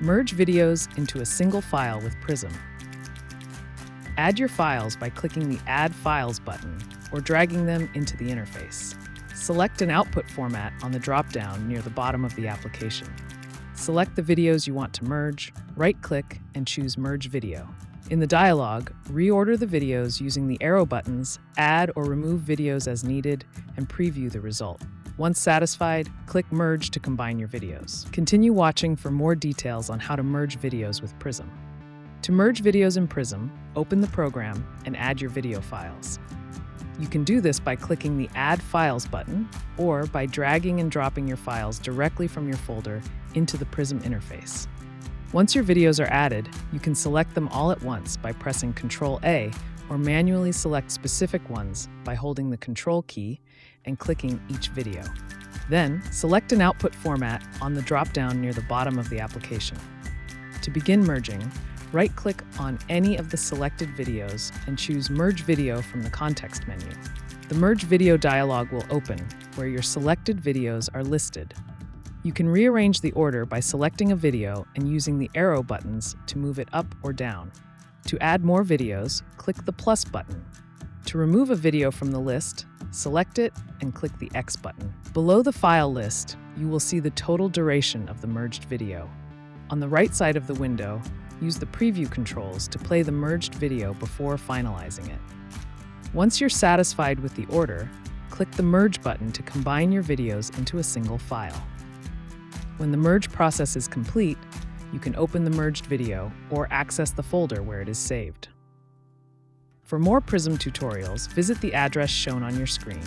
Merge videos into a single file with Prism. Add your files by clicking the Add Files button or dragging them into the interface. Select an output format on the drop-down near the bottom of the application. Select the videos you want to merge, right-click, and choose Merge Video. In the dialog, reorder the videos using the arrow buttons, add or remove videos as needed, and preview the result. Once satisfied, click Merge to combine your videos. Continue watching for more details on how to merge videos with Prism. To merge videos in Prism, open the program and add your video files. You can do this by clicking the Add Files button or by dragging and dropping your files directly from your folder into the Prism interface. Once your videos are added, you can select them all at once by pressing Ctrl-A or manually select specific ones by holding the Control key and clicking each video. Then, select an output format on the drop-down near the bottom of the application. To begin merging, right-click on any of the selected videos and choose Merge Video from the context menu. The Merge Video dialog will open, where your selected videos are listed. You can rearrange the order by selecting a video and using the arrow buttons to move it up or down. To add more videos, click the plus button. To remove a video from the list, select it and click the X button. Below the file list, you will see the total duration of the merged video. On the right side of the window, use the preview controls to play the merged video before finalizing it. Once you're satisfied with the order, click the Merge button to combine your videos into a single file. When the merge process is complete, you can open the merged video or access the folder where it is saved. For more Prism tutorials, visit the address shown on your screen.